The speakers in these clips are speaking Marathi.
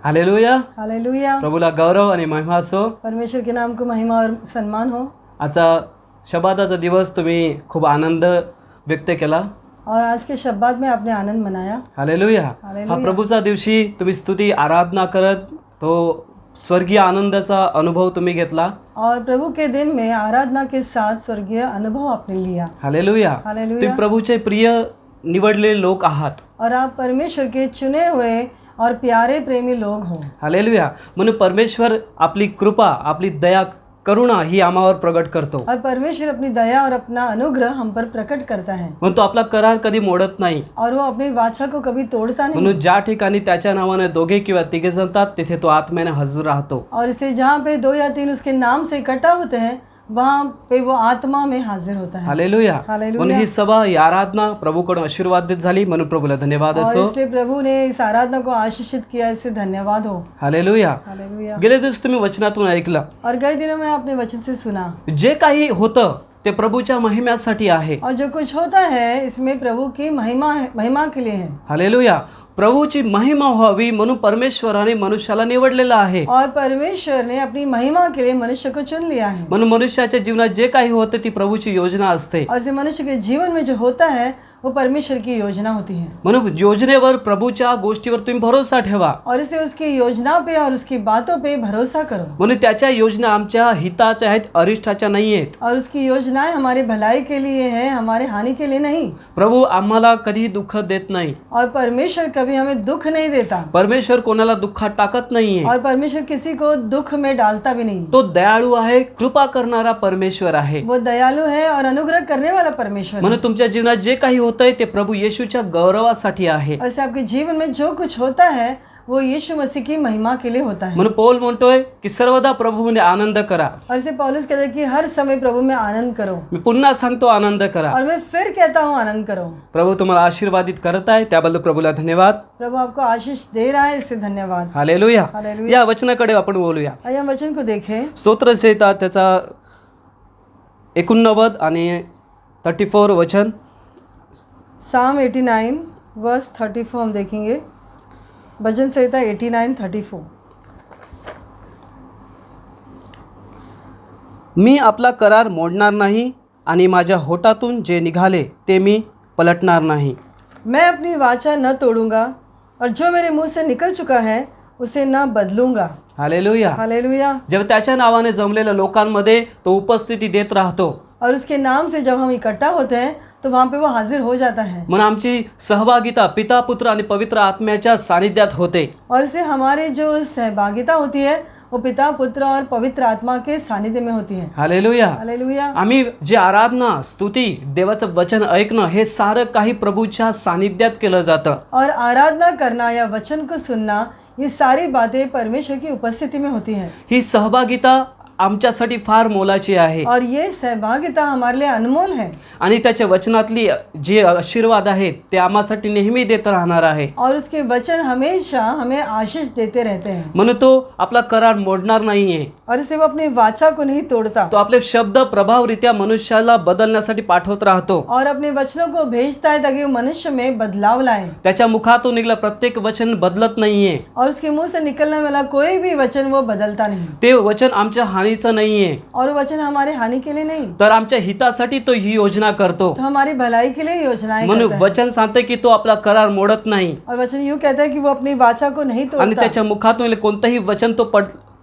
हालेलुया. हालेलुया। प्रभूला गौरव आणि महिमा असो. परमेश्वर के नाम को महिमा और सम्मान हो। आजचा शब्दाचा दिवस तुम्ही खूप आनंद व्यक्त केला. और आज के शब्बात में आपने आनंद मनाया। हालेलुया. हालेलुया. हा प्रभूचा दिवशी तुम्ही स्तुती आराधना करत तो स्वर्गीय आनंदाचा अनुभव तुम्ही घेतला. और प्रभु के दिन में आराधना के साथ स्वर्गीय अनुभव आपने लिया। हालेलुया. हालेलुया. तुम्ही प्रभूचे प्रिय निवडलेले लोक आहात. और आप परमेश्वर के चुने हुए और प्यारे प्रेमी लोग हो। हालेलुया. म्हणून परमेश्वर आपली कृपा आपली दया करुणा ही आम्हावर प्रगट करतो. और परमेश्वर अपनी दया और अपना अनुग्रह हम पर प्रकट करता है। म्हणून तो आपला करार कधी मोडत नाही. और वो अपनी वाचा को कभी तोड़ता नहीं। म्हणून ज्या ठिकाणी त्याच्या नावाने दोघे किंवा तिघे जमतात तिथे तो आत्म्याने हजर राहतो. और इसे जहाँ पे 2 या 3 उसके नाम से इकट्ठा होते हैं वहाँ पे वो आत्मा में हाजिर होता है। हालेलुया. हालेलुया. म्हणून ही सभा ही आराधना प्रभूकडून आशीर्वादित झाली म्हणून प्रभूला धन्यवाद और असो. इसलिए प्रभु ने इस आराधना को आशीषित किया, इससे धन्यवाद हो। हालेलुया. हालेलुया। गेले दिवस तुम्ही वचनातून ऐकलं और कई दिनों में आपने वचन से सुना, जे काही होतं ते प्रभूच्या महिम्यासाठी आहे. और जो कुछ होता है इसमें प्रभु की महिमा के लिए है। हालेलुया. प्रभूची महिमा व्हावी म्हणून परमेश्वराने मनुष्याला निवडलेलं आहे. और परमेश्वर ने अपनी महिमा के लिए मनुष्य को चुन लिया है। म्हणून मनुष्याच्या जीवनात जे काही होते ती प्रभूची योजना असते. और इसे मनुष्य के जीवन में जो होता है वो परमेश्वर की योजना होती है। म्हणून योजनेवर प्रभूच्या गोष्टीवर तुम्ही भरोसा ठेवा. और इसे उसकी योजना पे और उसकी बातों पे भरोसा करो। म्हणून त्याच्या योजना आमच्या हिताच्या आहेत, अरिष्टाच्या नाही आहेत. और उसकी योजनाएं हमारी भलाई के लिए है, हमारे हानि के लिए नहीं। प्रभू आम्हाला कधी दुःख देत नाही. और परमेश्वर कभी हमें दुख नहीं देता। परमेश्वर कोणाला दुःखात टाकत नाहीये. और परमेश्वर किसी को दुख में डालता भी नहीं। तो दयाळू आहे, कृपा करणारा परमेश्वर आहे. वो दयालु है और अनुग्रह करने वाला परमेश्वर है। म्हणून तुमच्या जीवनात जे काही होतंय ते प्रभू येशूच्या गौरवासाठी आहे. और इससे आपके जीवन में जो कुछ होता है वो यीशु मसीह की महिमा के लिए होता है। म्हणून पौल म्हणतोय की सर्वदा प्रभूमध्ये आनंद करा. और इसे पौलुस कहता है कि हर समय प्रभु में आनंद करो। मी पुन्हा सांगतो आनंद करा. और मैं फिर कहता हूँ आनंद करो। प्रभू तुम्हाला आशीर्वादित करत आहे त्याबद्दल प्रभूला धन्यवाद. प्रभु आपको आशीष दे रहा है, इससे धन्यवाद। हालेलुया. हालेलुया। या वचनाकडे आपण बोलूया. आइए हम वचन को देखें। स्तोत्रसंहिता त्याचा 89 आणि 34 वचन. साम 89 वर्स 34 हम देखेंगे। भजन संहिता 89:34। मी आपला करार मोडणार नाही आणि माझ्या होठातून जे निघाले ते मी पलटणार नाही. मैं अपनी वाचा न तोड़ूंगा और जो मेरे मुंह से निकल चुका है उसे न बदलूंगा। हालेलुया. हालेलुया। जेव्हा त्याच्या नावाने जमलेल्या लोकांमध्ये तो उपस्थिती देत राहतो. और उसके नाम से जब हम इकट्ठा होते हैं तो वहाँ पे वो हाजिर हो जाता है। म्हणून आमची सहभागिता पिता पुत्र आणि पवित्र आत्म्याच्या सानिध्यात होते. और इससे हमारी जो सहभागिता होती है वो पिता पुत्र और पवित्र आत्मा के सानिध्य में होती है। हालेलुया. हालेलुया। आम्ही जे आराधना स्तुती देवाचं वचन ऐकणं हे सारं काही प्रभूच्या सानिध्यात केलं जातं. और आराधना करना या वचन को सुनना ये सारी बातें परमेश्वर की उपस्थिति में होती है। ही सहभागिता आमच्यासाठी फार मोलाची आहे. और ये सहभागिता हमारे लिए अनमोल है। आणि त्याच्या वचनातली जे आशीर्वाद आहेत ते आम्हासाठी नेहमी देत राहणार आहे. और उसके वचन हमेशा हमें आशीष देते रहते हैं। म्हणून तो आपला करार मोडणार नाहीये. और इससे वो अपनी वाचा को नहीं तोड़ता। तो आपले शब्द प्रभावरित्या मनुष्याला बदलण्यासाठी पाठवत राहतो. और अपने वचनों को भेजता है ताकि वो मनुष्य में बदलाव लाए। त्याच्या मुखातून निघाला प्रत्येक वचन बदलत नाहीये. और उसके मुंह से निकलने वाला कोई भी वचन वो बदलता नहीं। ते वचन आमच्या हानीचं नाहीये. और वचन हमारे हानि के लिए नहीं, तर आमच्या हितासाठी तो ही योजना करतो. तो हमारी भलाई के लिए योजनाएं म्हणून करता है। वचन सांगते की तो आपला करार मोडत नाही. और वचन यूं कहता है कि वो अपनी वाचा को नहीं आणि तोड़ता। त्याच्या मुखातून कोणतंही वचन तो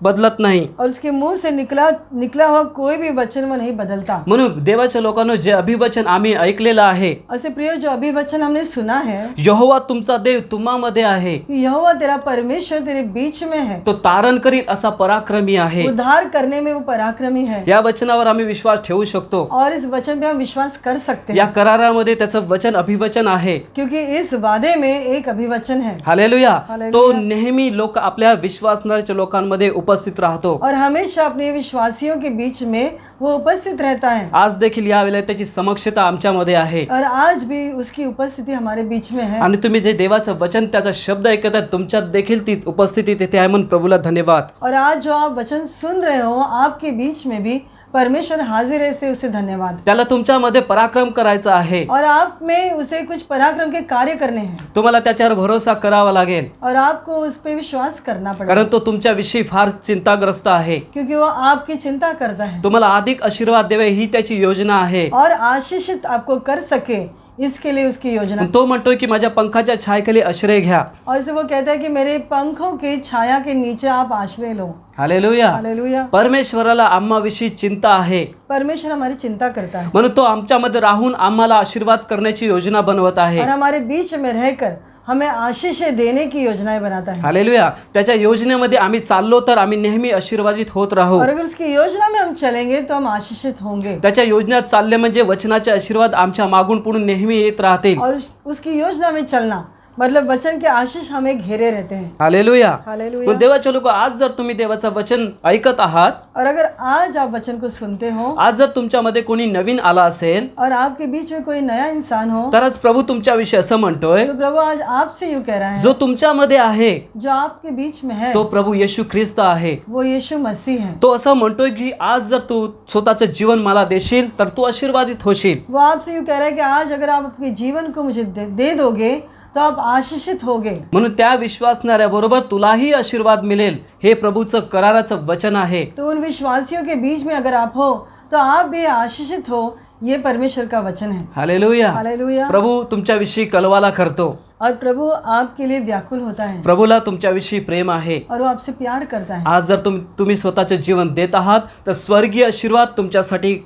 बदलत नाही. और उसके मुंह से निकला हुआ कोई भी वचन वो नहीं बदलता। म्हणून देवाच्या लोकांनो जे अभिवचन आम्ही ऐकलेलं आहे, ऐसे प्रिय जो अभिवचन हमने सुना है, यहोवा तुमचा देव तुम्हामध्ये आहे. यहोवा तेरा परमेश्वर तेरे बीच में है। तो तारण करील असा पराक्रमी आहे. उद्धार करने में वो पराक्रमी है। या वचनावर आम्ही विश्वास ठेवू शकतो. और इस वचन पे हम विश्वास कर सकते या हैं करारामध्ये त्याचं वचन अभिवचन आहे. क्योंकि इस वादे में एक अभिवचन है। हालेलुया. हालेलुया. तो नेहमी लोक आपल्या विश्वासणाऱ्या लोकांमध्ये उपस्थित राहतो. और हमेशा अपने विश्वासियों के बीच में वो उपस्थित रहता है। आज देखील या वेळेला त्याची समक्षता आमच्यामध्ये आहे. और आज भी उसकी उपस्थिती हमारे बीच में है। आणि तुम्ही जे देवाचं वचन त्याचा शब्द ऐकत आहे तुमच्यात देखील ती उपस्थिती तिथे आहे म्हणून प्रभूला धन्यवाद. और आज जो आप वचन सुन रहे हो आपके बीच में भी परमेश्वर हाजिर है, इससे उसे धन्यवाद। त्याला तुमच्यामध्ये पराक्रम करायचा आहे, और आप में उसे कुछ पराक्रम के कार्य करने हैं तुम्हाला त्याच्यावर भरोसा करावा लागेल, और आपको उस पर विश्वास करना पड़ेगा, कारण तो तुमच्याविषयी फार चिंताग्रस्त आहे. क्योंकि वो आपकी चिंता करता है तुम्हाला अधिक आशीर्वाद देवे ही त्याची योजना आहे. और आशीषित आपको कर सके, इसके लिए उसकी योजना। तो म्हणतोय की माझ्या पंखाच्या छायेखाली आश्रय घ्या. और इसे वो कहता है कि मेरे पंखों की छाया के नीचे आप आश्रय लो। हालेलुया. हालेलुया। परमेश्वराला आम्हाविषयी चिंता आहे, परमेश्वर हमारी चिंता करता है म्हणून तो आमच्यामध्ये राहून आम्हाला आशीर्वाद करण्याची योजना बनवत आहे. और हमारे बीच में रहकर हमें आशीषें देने की योजनाएं बनाता है। हालेलुया. त्याच्या योजनेमध्ये आम्ही चाललो तर आम्ही नेहमी आशीर्वादित होत राहू. और अगर उसकी योजना में हम चलेंगे तो हम आशीषित होंगे। त्याच्या योजनेत चालले म्हणजे वचनाचे आशीर्वाद आमच्या मागून पुढून नेहमी येत राहतील. और उसकी योजना में चलना मतलब वचन के आशीष हमें घेरे रहते हैं। हालेलुया. हालेलुया। मग देवाचे लोक, आज जर तुम्ही देवाचं वचन ऐकत आहात, और अगर आज आप वचन को सुनते हो आज जर तुमच्यामध्ये कोणी नवीन आला असेल, और आपके बीच में कोई नया इंसान हो, तर आज प्रभू तुमच्याविषयी असं म्हणतोय, तो प्रभु आज आपसे यूं कह रहा है, जो तुमच्यामध्ये आहे जो आपके बीच में है तो प्रभु येशू ख्रिस्त आहे. वो यीशु मसीह है। तो असं म्हणतोय की आज जर तू स्वतःचं जीवन मला देशील तर तू आशीर्वादित होशील. वो आपसे यूं कह रहा है कि आज अगर आप अपने जीवन को मुझे दे दोगे तो आप आशीषित होगे। म्हणून त्या विश्वासणाऱ्याबरोबर तुलाही आशीर्वाद मिळेल, हे प्रभूचं कराराचं वचन आहे. तो उन विश्वासियों के बीच में अगर आप हो तो आप भी आशीषित हो, ये परमेश्वर का वचन है। हालेलुया. हालेलुया। प्रभू तुमच्याविषयी कलवाला करतो. और प्रभु आपके लिए व्याकुल होता है प्रभूला तुमच्याविषयी प्रेम आहे. और वो आपसे प्यार करता है। आज जर तुम्ही स्वतःचे जीवन देत आहात तर स्वर्गीय आशीर्वाद तुमच्यासाठी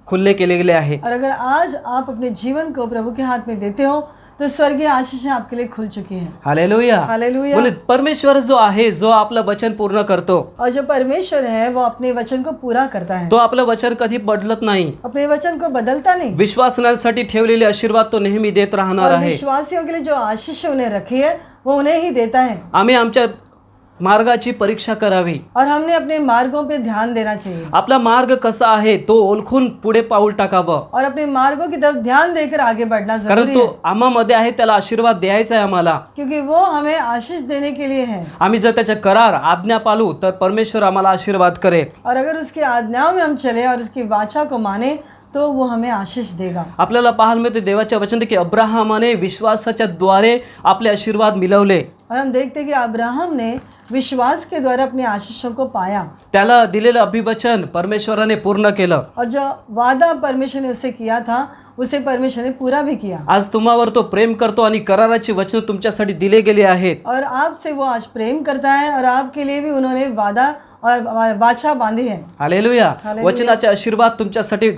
खुले केले गेले आहे. और अगर आज आप अपने जीवन को प्रभु के हाथ में देते हो तो स्वर्गीय आशीषें आपके लिए खुल चुकी हैं। हालेलुया. हालेलुया। म्हणजे परमेश्वर जो आहे, जो आपलं वचन पूर्ण करतो, और जो परमेश्वर है वो अपने वचन को पूरा करता है, तो आपलं वचन कधी बदलत नाही. अपने वचन को बदलता नहीं। विश्वासनासाठी ठेवलेले आशीर्वाद तो नेहमी देत राहणार और आहे. विश्वासियों के लिए जो आशीष उन्हें रखी है वो उन्हें ही देता है। आम्ही आमच्या मार्गाची परीक्षा करावी. और हमने अपने मार्गों पे ध्यान देना चाहिए आपला मार्ग कसा आहे तो ओळखून पुढे पाऊल टाकावं, और अपने मार्गों की तरफ ध्यान देकर आगे बढ़ना कारण जरूरी तो है, आम्हामध्ये आहे, त्याला आशीर्वाद द्यायचा आहे आम्हाला. क्योंकि वो हमें आशीष देने के लिए है। आम्ही जर त्याचे करार आज्ञा पाळू तर परमेश्वर आम्हाला आशीर्वाद करेल. और अगर उसकी आज्ञाओं में हम चले और उसकी वाचा को माने तो वो हमें आशीष देगा। आपल्याला पाहायला मिळते देवाच्या वचन की अब्राहमाने विश्वासाच्या द्वारे आपले आशीर्वाद मिळवले. और हम देखते हैं कि अब्राहम ने विश्वास के द्वारा अपने आशीषों को पाया त्याला दिलेलं अभिवचन परमेश्वराने पूर्ण केलं. और जो वादा परमेश्वर ने उससे किया था उसे परमेश्वर ने पूरा भी किया। आज तुम्हावर तो प्रेम करतो आणि कराराची वचन तुमच्यासाठी दिले गेले आहेत. और आपसे वो आज प्रेम करता है और आपके लिए भी उन्होंने वादा और वाचा बांधी है। हालेलुया. हालेलुया. वचनाचे आशीर्वाद तुमच्यासाठी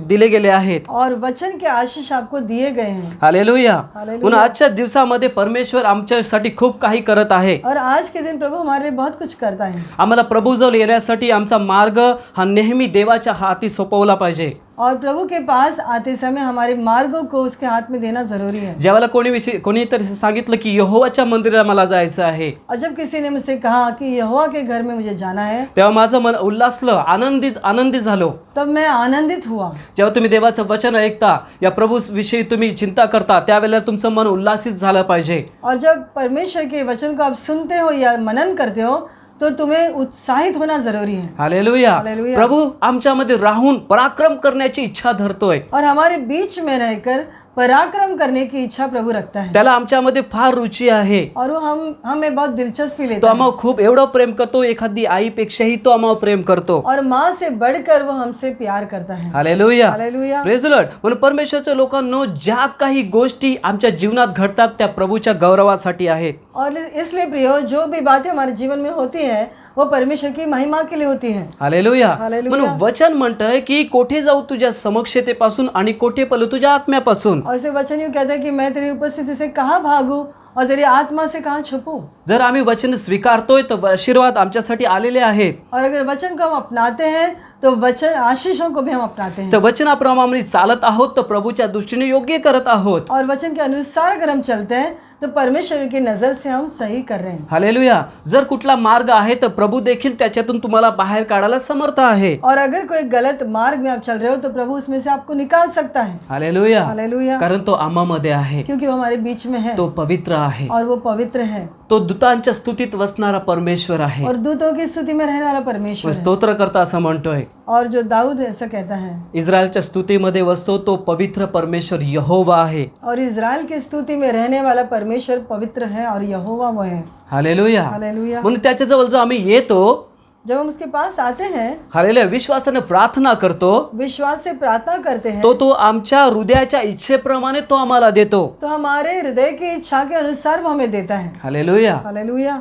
दिले गेले आहेत. और वचन के आशीष आपको दिए गए हैं। हालेलुया. हालेलुया. म्हणून आजच्या दिवसामध्ये परमेश्वर आमच्यासाठी खूप काही करत आहे. और आज के दिन प्रभु हमारे लिए बहुत कुछ करता है। आम्हाला प्रभूजवळ येण्यासाठी आमचा मार्ग हा नेहमी देवाच्या हाती सोपवला पाहिजे. और प्रभु के पास आते समय हमारे मार्गों को उसके हाथ में देना जरूरी है। ज्यावेळेला कोणीतरी सांगितलं की यहोवाच्या मंदिरात मला जायचं आहे, और जब किसी ने मुझसे कहा कि यहोवा के घर में मुझे जाना है, तेव्हा माझं मन उल्हासलं, आनंदित झालो. तब मैं आनंदित हुआ। जेव्हा तुम्ही देवाचं वचन ऐकता, या प्रभू विषयी तुम्ही चिंता करता, त्यावेळेला तुमचं मन उल्हासित झालं पाहिजे. और जब परमेश्वर के वचन को आप सुनते हो या मनन करते हो तो तुम्हें उत्साहित होना जरूरी है। हालेलुया. हालेलुया. प्रभू आमच्यामध्ये राहून पराक्रम करण्याची इच्छा धरतोय. और हमारे बीच में रहकर पराक्रम करने की इच्छा प्रभु रखता है त्याला आमच्यामध्ये फार रुची आहे. और वो हमें बहुत दिलचस्पी तो लेता है आम्हाला खूप एवढं प्रेम करतो, एखादी आईपेक्षाही तो आम्हाला प्रेम करतो. और माँ से बढ़कर वो हमसे प्यार करता है। Hallelujah. Hallelujah. Praise the Lord. म्हणून परमेश्वरच्या लोकांनो, ज्या काही गोष्टी आमच्या जीवनात घडतात त्या प्रभूच्या गौरवासाठी आहेत. और इसलिए प्रियो, जो भी बातें हमारे जीवन में होती है वो परमेश्वर की महिमा के लिए होती है। हालेलुया. हालेलुया. म्हणून वचन म्हणतंय की कोठे जाऊ तुझ्या समक्षतेपासून आणि कोठे पळू तुझ्या आत्म्यापासून. और इसे वचन यूं कहता है कि मैं तेरी उपस्थिति से कहाँ भागूं और तेरी आत्मा से कहाँ छुपूं। जर आम्ही वचन स्वीकारतोय तर आशीर्वाद आमच्यासाठी आलेले आहेत. और अगर वचन को हम अपनाते हैं तो वचन आशीषों को भी हम अपनाते हैं। तर वचनाप्रमाणे चालत आहोत तर प्रभूच्या दृष्टीने योग्य करत आहोत. और वचन के अनुसार अगर हम चलते हैं तो परमेश्वर की नजर से हम सही कर रहे हैं। हालेलुया. जर कुठला मार्ग आहे तर प्रभू देखील त्याच्यातून तुम्हाला बाहेर काढायला समर्थ आहे. और अगर कोई गलत मार्ग में आप चल रहे हो तो प्रभु उसमें से आपको निकाल सकता है। हालेलुया. हालेलुया. कारण तो आम्हामध्ये आहे, क्योंकि वो हमारे बीच में है तो पवित्र आहे, और वो पवित्र है तो दूतांच्या स्तुतीत वसणारा परमेश्वर आहे. और दूतों की स्तुति में रहने वाला परमेश्वर है। स्तोत्र करता असं म्हणतोय. और जो दाऊद ऐसा कहता है, इस्रायलच्या स्तुतीमध्ये वसतो तो पवित्र परमेश्वर यहोवा आहे. और इज़राइल की स्तुति में रहने वाला परमेश्वर पवित्र है और यहोवा वो है. हालेलुया. हालेलुया. म्हणून त्याच्या जवळ जर आम्ही येतो, जब हम उसके पास आते हैं, हालेलुया, विश्वासाने प्रार्थना करतो, विश्वास से प्रार्थना करते हैं, तो आमच्या हृदयाच्या इच्छेप्रमाणे तो आम्हाला देतो. तो हमारे हृदय की इच्छा के अनुसार वो हमें देता है. हालेलुया. हालेलुया.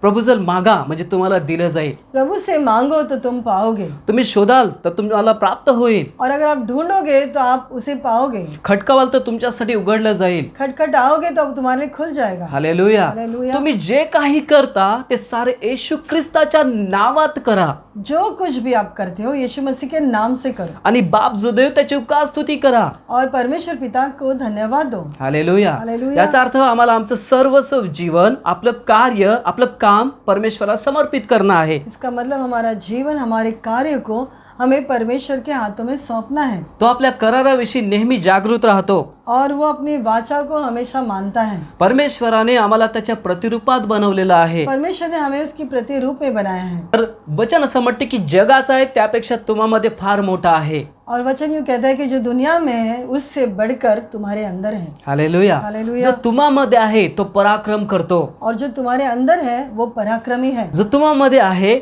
प्रभू जर मागा म्हणजे तुम्हाला दिलं जाईल. प्रभु से मांगो तो तुम पाओगे, तुम्ही शोधाल तर तुम्हाला प्राप्त होईल. और अगर आप ढूंढोगे तो आप उसे पाओगे. खटकावाल तर तुमच्यासाठी उघडलं जाईल. खटखटाओगे तो तुम्हारे लिए खुल जाएगा. हालेलुया. हालेलुया. तुम्ही जे काही करता ते सारे येशू ख्रिस्ताच्या नावात करा जो कुछ भी आप करते हो यीशु मसीह के नाम से करो, आणि बाप जो देव त्याची उपकार स्तुती करा. और परमेश्वर पिता को धन्यवाद दो. हालेलुया. हालेलुया. याचा अर्थ आम्हाला आमचं सर्वस्व जीवन, आपलं कार्य, आपलं काम परमेश्वराला समर्पित करणं आहे. इसका मतलब हमारा जीवन, हमारे कार्य को हमें परमेश्वर के हाथों में सौंपना है. तो आपल्या कराराविषयी नेहमी जागृत राहतो. और वो अपनी वाचा को हमेशा मानता है. परमेश्वराने आम्हाला त्याच्या प्रतिरूपात बनवलेलं आहे. परमेश्वर ने हमें उसकी प्रतिरूप में बनाया है. तर वचन असं म्हणते की जगाचा आहे त्यापेक्षा तुम्हामध्ये फार मोठा आहे. और वचन यूँ कहता है कि जो दुनिया में है उससे बढ़कर तुम्हारे अंदर है. हालेलुया. हालेलुया. जो तुम्हामध्ये आहे तो पराक्रम करतो. और जो तुम्हारे अंदर है वो पराक्रमी है. जो तुम्हामध्ये आहे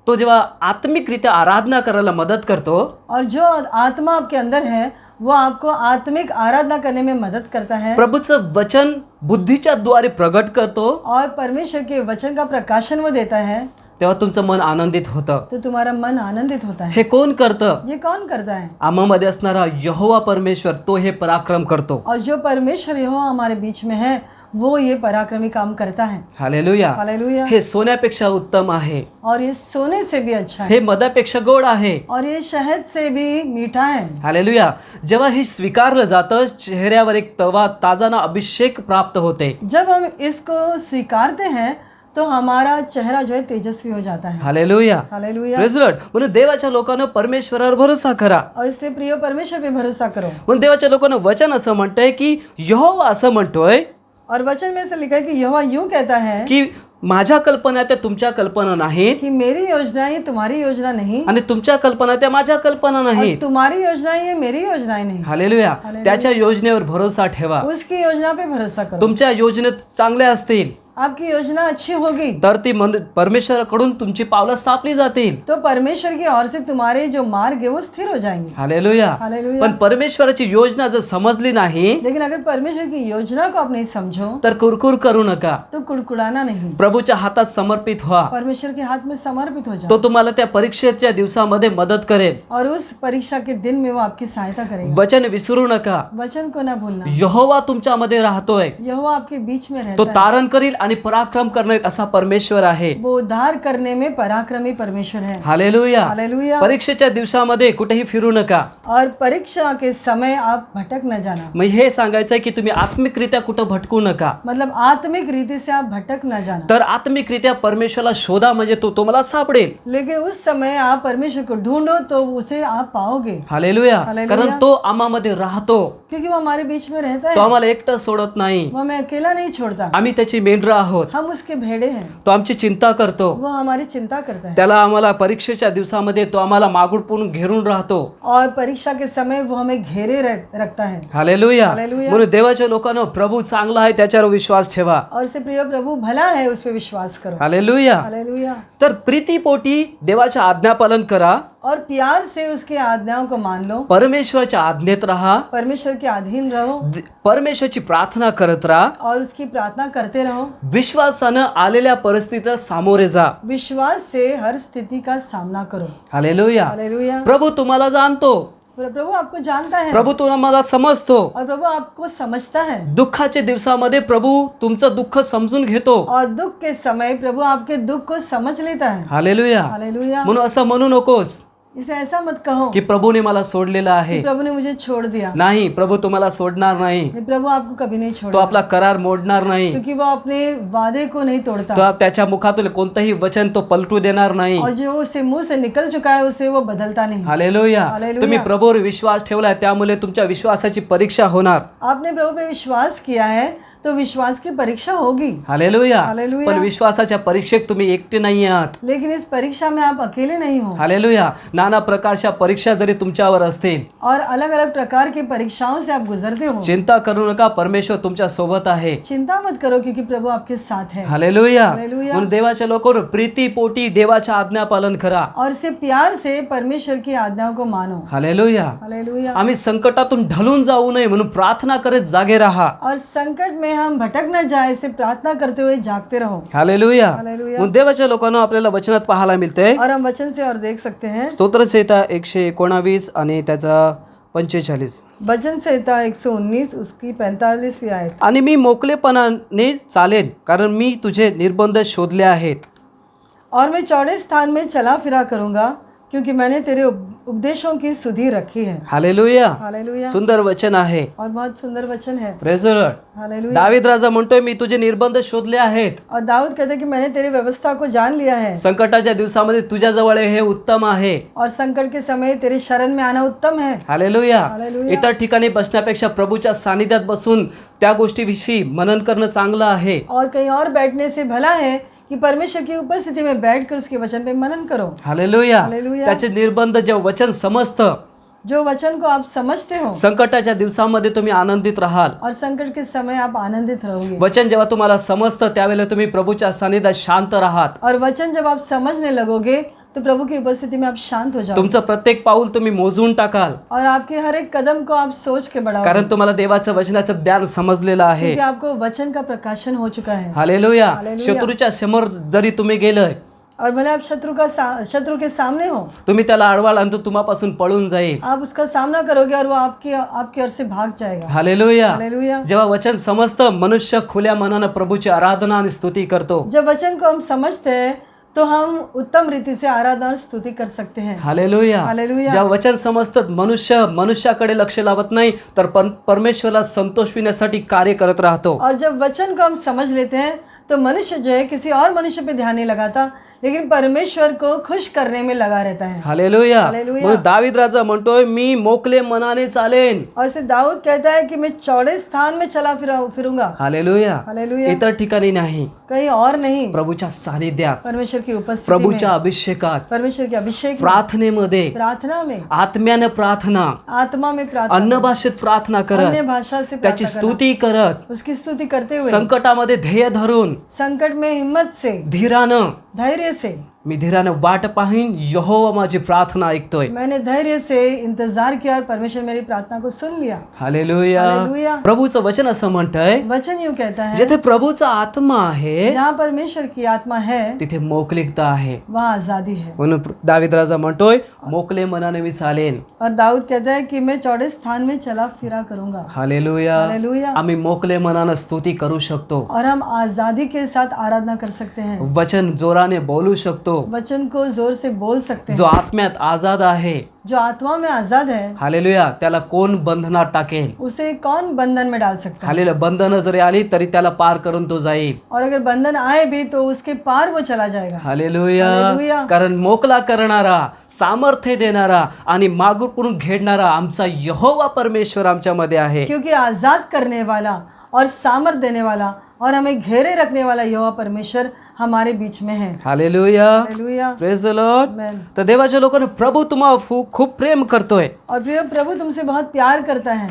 तो जेव्हा आत्मिकरित्या आराधना करायला मदत करतो, और जो आत्मा आपके अंदर है वो आपको आत्मिक आराधना करने में मदद करता है. प्रभूचं वचन बुद्धीच्या द्वारे प्रगट करतो, और परमेश्वर के वचन का प्रकाशन वो देता है, तेव्हा तुमचं मन आनंदित होतं. तो तुम्हारा मन आनंदित होता है. हे कोण करतं? ये कौन करता है? आम्हामध्ये असणारा यहोवा परमेश्वर तो हे पराक्रम करतो. और जो परमेश्वर यहोवा हमारे बीच में है वो ये पराक्रमी काम करता है. हालेलुया. हालेलुया. हे सोन्यापेक्षा उत्तम आहे. और ये सोने से भी अच्छा है. हे मधापेक्षा गोड आहे. और ये शहद से भी मीठा है. हालेलुया. जेव्हा हे स्वीकारलं जातं चेहऱ्यावर एक तवा ताजाना अभिषेक प्राप्त होते. जब हम इसको स्वीकारते हैं तो हमारा चेहरा जो है तेजस्वी हो जाता है. Hallelujah. Hallelujah. Praise the Lord. म्हणून देवाच्या लोकांना परमेश्वरावर भरोसा करा. और इसलिए प्रिय परमेश्वर पे भरोसा करो. म्हणून देवाच्या लोकांना वचन असं म्हणतंय की यहोवा असं म्हणतोय और वचन में से लिखा है कि यहोवा यूं कहता है की माझ्या कल्पना त्या तुमच्या कल्पना नाहीत, कि मेरी योजना ये तुम्हारी योजना नहीं, आणि तुमच्या कल्पना त्या माझ्या कल्पना और नाहीत. तुम्हारी योजना ये मेरी योजनाएं नहीं. हालेलुया. त्याच्या योजनेवर भरोसा ठेवा. उसकी योजना पे भरोसा करो. तुमच्या योजनेत चांगल्या असतील आपकी योजना अच्छी होगी तर ती परमेश्वराकडून तुमची पावलं स्थापली जातील. तो परमेश्वर की ओर से तुम्हारे जो मार्ग है वो स्थिर हो जाएंगे. हालेलुया. हालेलुया. पण परमेश्वराची योजना जर समजली नाही लेकिन अगर परमेश्वर की योजना को आप नहीं समझो तर कुरकुर करू नका. तो कुड़कुड़ाना नहीं, प्रभूच्या हातात समर्पित व्हा. परमेश्वर के हाथ में समर्पित हो तो जाओ. तुम्हाला त्या परीक्षेच्या दिवसामध्ये मदत करेल. और उस परीक्षा के दिन में वो आपकी सहायता करेगा. वचन विसरू नका. वचन को ना भूलना. यहोवा तुमच्यामध्ये राहतोय. यहोवा आपके बीच में तो रहता है. तारण करील आणि पराक्रम करणार असा परमेश्वर आहे. वो उद्धार करने में पराक्रमी परमेश्वर है. हालेलुया. हालेलुया. परीक्षेच्या दिवसामध्ये कुठेही फिरू नका. और परीक्षा के समय आप भटक न जाना. मग हे सांगायचंय की तुम्ही आत्मिकरित्या कुठं भटकू नका. मतलब आत्मिक रीति से आप भटक न जाना. तर आत्मिकरित्या परमेश्वराला शोधा म्हणजे तो तुम्हाला सापडेल. लेकिन उस समय आप परमेश्वर को ढूंढो तो उसे आप पाओगे. हालेलुया. हालेलुया. कारण तो आम्हामध्ये राहतो. क्योंकि वो हमारे बीच में रहता है. तो आम्हाला एकटं सोडत नाही. वो हमें अकेला नहीं छोड़ता. आम्ही त्याची मेंढरं आहोत. हम उसके भेड़े हैं. तो आमची चिंता करतो. वो हमारी चिंता करता है. त्याला आम्हाला परीक्षेच्या दिवसामध्ये तो आम्हाला मागून घेरून राहतो. और परीक्षा के समय वो हमें घेरे रखता है. हालेलुया. हालेलुया. म्हणून देवाच्या लोकांना प्रभू चांगला आहे त्याच्यावर विश्वास ठेवा. और से प्रिय प्रभु भला है उस पर विश्वास करो. हालेलुया. हालेलुया. तर प्रीतीपोटी देवाच्या आज्ञापालन करा. और प्यार से उसकी आज्ञाओं को मान लो. परमेश्वराच्या आज्ञेत राहा. परमेश्वर के अधीन रहो. परमेश्वराची प्रार्थना करत राहा. और उसकी प्रार्थना करते रहो. विश्वासानं आलेल्या परिस्थितीला सामोरे जा. विश्वास से हर स्थिति का सामना करो. हालेलुया. हालेलुया. प्रभू तुम्हाला जाणतो. प्रभु आपको जानता है. प्रभू तुम्हाला समजतो. और प्रभु आपको समझता है. दुःखाच्या दिवसामध्ये प्रभू तुमचं दुःख समजून घेतो. और दुख के समय प्रभु आपके दुख को समझ लेता है. हालेलुया. हालेलुया. म्हणून असं म्हणू नकोस इसे ऐसा मत कहो की प्रभूने मला सोडलेलं आहे. कि प्रभु ने मुझे छोड़ दिया. नाही, प्रभू तुम्हाला सोडणार नाही. नहीं, प्रभु आपको कभी नहीं तो छोड़ेगा. आपला करार मोडणार नाही. क्योंकि वो अपने वादे को नहीं तोड़ता. तो त्याच्या मुखातून कोणतंही वचन तो पलटू देणार नाही. और जो उसे मुंह से निकल चुका है उसे वो बदलता नहीं. हालेलुया. हालेलुया. तुम्ही प्रभूवर विश्वास ठेवलाय त्यामुळे तुमच्या विश्वासाची परीक्षा होणार. आपने प्रभु पे विश्वास किया है तो विश्वास की परीक्षा होगी। हालेलुया. हालेलुया. पण विश्वासाच्या परीक्षेत तुम्ही एकटे नाही आहात. लेकिन इस परीक्षा में आप अकेले नहीं हो। हालेलुया. नाना प्रकारच्या परीक्षा जरी तुमच्यावर असतील, और अलग अलग प्रकार की परीक्षाओं से आप गुजरते हो, चिंता करू नका, परमेश्वर तुमच्या सोबत आहे. चिंता मत करो क्योंकि प्रभु आपके साथ है। हालेलुया. हालेलुया. म्हणून देवाच्या लोकांनो प्रीतीपोटी देवाच्या आज्ञा पालन करा. और से प्यार से परमेश्वर की आज्ञाओं को मानो। हालेलुया. हालेलुया। आम्ही संकटातून ढलून जाऊ नये म्हणून प्रार्थना करत जागे राहा. और संकट में हम भटक न जाए इसे प्रार्थना करते हुए जागते रहो। हालेलुया. हालेलुया। म्हणून देवाच्या लोकांनो आपल्याला वचनात पाहायला मिळते. और हम वचन से और देख सकते हैं, स्तोत्रसंहिता 119 आणि त्याचा 45. वचन संहिता 119 उसकी 45वीं आयत। आणि मी मोकलेपणाने चालेन कारण मी तुझे निर्बंध शोधले आहेत. और मैं चौड़े स्थान में चला फिरा करूंगा क्योंकि मैंने तेरे उपदेशों की सुधि रखी है। हालेलुया. हालेलुया। सुंदर वचन आहे. और बहुत सुंदर वचन है। Praise the Lord. हालेलुया। दावीद राजा म्हणतोय मी तुझे निर्बंध शोधले आहेत. और दाऊद कहते हैं कि मैंने तेरी व्यवस्था को जान लिया है, संकटाच्या दिवसामध्ये तुझ्या जवळ हे उत्तम आहे. और संकट के समय तेरी शरण में आना उत्तम है। हालेलुया. हालेलुया। इतर ठिकाणी बसण्यापेक्षा प्रभूच्या सानिध्यात बसून त्या गोष्टीविषयी मनन करणं चांगलं आहे. और कहीं और बैठने से भला है कि परमेश्वर की उपस्थिति में बैठकर उसके वचन पे मनन करो। हालेलुया. हालेलुया। त्याचे निर्बंध जे वचन समजतं, जो वचन को आप समझते हो, संकटाच्या दिवसामध्ये तुम्ही आनंदित राहाल. और संकट के समय आप आनंदित रहोगे। वचन जेव्हा तुम्हाला समजतं त्यावेळेला तुम्ही प्रभूच्या सानिध्यात शांत राहात. और वचन जब आप समझने लगोगे तो प्रभु की उपस्थिति में आप शांत हो जाओगे। तुमचं प्रत्येक पाऊल तुम्ही मोजून टाकाल, और आपके हर एक कदम को आप सोच के बढ़ाओगे, कारण तुम्हाला देवाचं वचनाचं ज्ञान समजलेलं आहे. क्योंकि आपको वचन का प्रकाशन हो चुका है। हालेलुया. हालेलुया. शत्रूच्या समोर जरी तुम्ही गेलोय, और भले आप शत्रु के सामने हो, तुम्ही त्याला अडवाल आणि तो तुम्हापासून पळून जाईल. आप उसका सामना करोगे और वो आपकी ओर से भाग जाएगा। हालेलुया. हालेलुया। जेव्हा वचन समजतं, मनुष्य खुल्या मनानं प्रभूची आराधना आणि स्तुती करतो. जब वचन को हम समझते हैं तो हम उत्तम रीति से आराधना और स्तुति कर सकते हैं। हालेलुया. हालेलुया। जेव्हा वचन समजतं, मनुष्याकडे लक्ष लावत नाही तर परमेश्वराला संतोषविण्यासाठी कार्य करत राहतो. और जब वचन को हम समझ लेते हैं तो मनुष्य जो है किसी और मनुष्य पे ध्यान नहीं लगाता, लेकिन परमेश्वर को खुश करने में लगा रहता है। हालेलुया. हालेलुया. म्हणून दावीद राजा म्हणतोय मी मोकले मनाने चालेन. और से दाऊद कहता है कि मैं चौड़े स्थान में चला फिरूंगा। हालेलुया. हालेलुया। इतर ठिकाणी नाही, कहीं और नहीं, प्रभूच्या सानिध्यात, परमेश्वर की उपस्थिति प्रभूच्या में, अभिषेकात, परमेश्वर के अभिषेक में, प्रार्थनेमध्ये, प्रार्थना में, आत्म्यानं प्रार्थना, आत्मा में प्रार्थना, अन्न भाषेत प्रार्थना अन्य करत, भाषा से त्याची प्रार्थना करना, स्तुती करत, उसकी स्तुति करते हुए, संकटामध्ये ध्येय धरून, संकट में हिम्मत से, धीरानं, धैर्य से, मी धीरानं वाट पाहीन, यहोवा माझी प्रार्थना ऐकतोय. मैंने धैर्य से इंतजार किया और परमेश्वर मेरी प्रार्थना को सुन लिया। हालेलुया. हालेलुया। प्रभूचं वचन असं म्हणतंय, वचन यूं कहता है, जिथे प्रभूचा आत्मा आहे जहाँ परमेश्वर की आत्मा है तिथे मोकलिकता आहे. वहाँ आजादी है। म्हणून दावीद राजा म्हणतोय मोकले मनाने मी चालेन. और दाऊद कहता है कि मैं चौड़े स्थान में चला फिरा करूंगा। हालेलुया. हालेलुया। आम्ही मोकले मनानं स्तुती करू शकतो. और हम आजादी के साथ आराधना कर सकते हैं, वचन जोराने बोलू शकतो. वचन को जोर से बोल सकते जो हैं। आत्म्यात आजाद आहे, जो आत्मा में आजाद है हालेलुया, त्याला कोण बंधनात टाकेल. उसे कौन बंधन में डाल सकता है। हालेलुया. बंधनं जरी आली तरी त्याला पार करून तो जाईल. और अगर बंधन आए भी तो उसके पार वो चला जाएगा। हालेलुया. हालेलुया. कारण मोकला करणारा, सामर्थ्य देणारा आणि मागून घेणारा आमचा यहोवा परमेश्वर आमच्यामध्ये आहे. क्योंकि आजाद करने वाला और सामर्थ देने वाला और हमें घेरे रखने वाला यहोवा परमेश्वर हमारे बीच में है। Hallelujah. Hallelujah. Praise the Lord. Amen. तर देवाच्या लोकांना प्रभू तुम्हाला खूप प्रेम करतोय. और प्रिय प्रभु तुमसे बहुत प्यार करता है।